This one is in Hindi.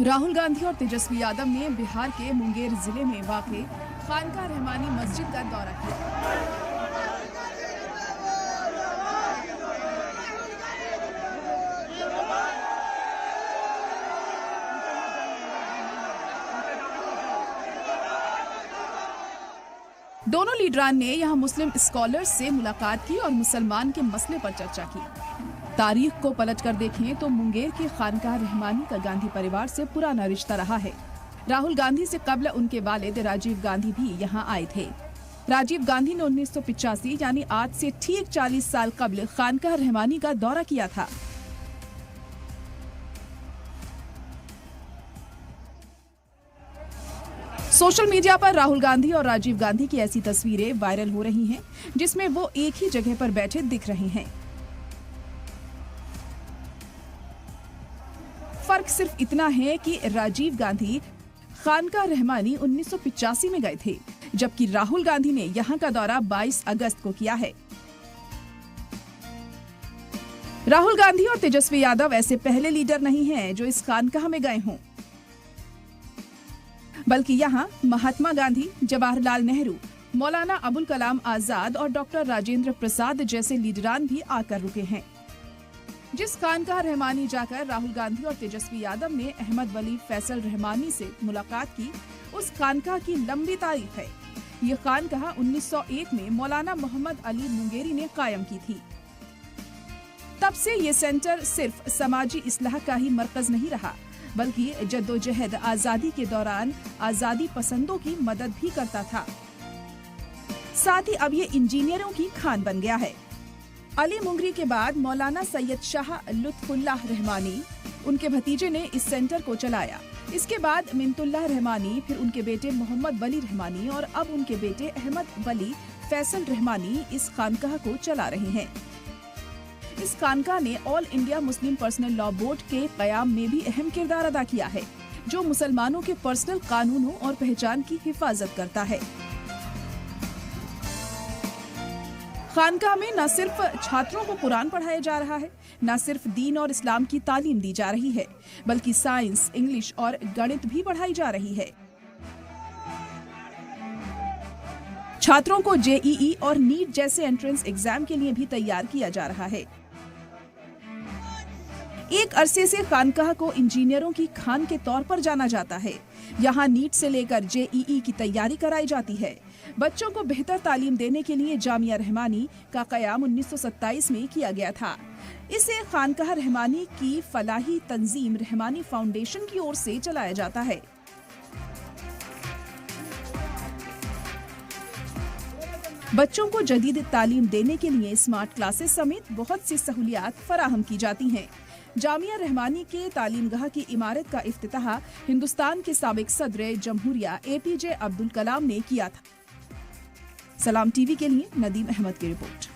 राहुल गांधी और तेजस्वी यादव ने बिहार के मुंगेर जिले में वाक़ खानका रहमानी मस्जिद का दौरा किया। दोनों लीडरान ने यहां मुस्लिम स्कॉलर्स से मुलाकात की और मुसलमान के मसले पर चर्चा की। तारीख को पलट कर देखें तो मुंगेर के खानका रहमानी का गांधी परिवार से पुराना रिश्ता रहा है। राहुल गांधी से कबल उनके वालिद राजीव गांधी भी यहां आए थे। राजीव गांधी ने 1985 यानी आज से ठीक 40 साल कबल खानका रहमानी का दौरा किया था। सोशल मीडिया पर राहुल गांधी और राजीव गांधी की ऐसी तस्वीरें वायरल हो रही हैं, जिसमें वो एक ही जगह पर बैठे दिख रहे हैं। फर्क सिर्फ इतना है कि राजीव गांधी खानका रहमानी 1985 में गए थे, जबकि राहुल गांधी ने यहां का दौरा 22 अगस्त को किया है। राहुल गांधी और तेजस्वी यादव ऐसे पहले लीडर नहीं हैं जो इस खानकाह में गए हों, बल्कि यहाँ महात्मा गांधी, जवाहरलाल नेहरू, मौलाना अबुल कलाम आजाद और डॉक्टर राजेंद्र प्रसाद जैसे लीडरान भी आकर रुके हैं। जिस खानकाह रहमानी जाकर राहुल गांधी और तेजस्वी यादव ने अहमद वली फैसल रहमानी से मुलाकात की, उस खानकाह की लंबी तारीख है। ये खानकाह 1901 में मौलाना मोहम्मद अली मुंगेरी ने कायम की थी। तब से ये सेंटर सिर्फ समाजी इस्लाह का ही मरकज नहीं रहा, बल्कि जद्दोजहद आजादी के दौरान आजादी पसंदों की मदद भी करता था। साथ ही अब ये इंजीनियरों की खान बन गया है। अली मुंगरी के बाद मौलाना सैयद शाह लुत्फुल्लाह रहमानी, उनके भतीजे ने इस सेंटर को चलाया। इसके बाद मिंतुल्लाह रहमानी, फिर उनके बेटे मोहम्मद वली रहमानी और अब उनके बेटे अहमद वली फैसल रहमानी इस खानकाह को चला रहे हैं। इस खानकाह ने all India Muslim personal law board के कयाम में भी अहम किरदार अदा किया है, जो मुसलमानों के पर्सनल कानूनों और पहचान की हिफाजत करता है। खानकाह में न सिर्फ छात्रों को कुरान पढ़ाया जा रहा है, न सिर्फ दीन और इस्लाम की तालीम दी जा रही है, बल्कि साइंस, इंग्लिश और गणित भी पढ़ाई जा रही है। छात्रों को जेईई और नीट जैसे एंट्रेंस एग्जाम के लिए भी तैयार किया जा रहा है। एक अरसे से खानकाह को इंजीनियरों की खान के तौर पर जाना जाता है। यहाँ नीट से लेकर जेईई की तैयारी कराई जाती है। बच्चों को बेहतर तालीम देने के लिए जामिया रहमानी का कयाम 1927 में किया गया था। इसे खानकाह रहमानी की फलाही तंजीम रहमानी फाउंडेशन की ओर से चलाया जाता है। बच्चों को जदीद तालीम देने के लिए स्मार्ट क्लासेस समेत बहुत सी सहूलियात फराहम की जाती हैं। जामिया रहमानी के तालीमगाह की इमारत का इफ्तिताह हिंदुस्तान के साबिक सदर जमहूरिया एपीजे अब्दुल कलाम ने किया था। सलाम टीवी के लिए नदीम अहमद की रिपोर्ट।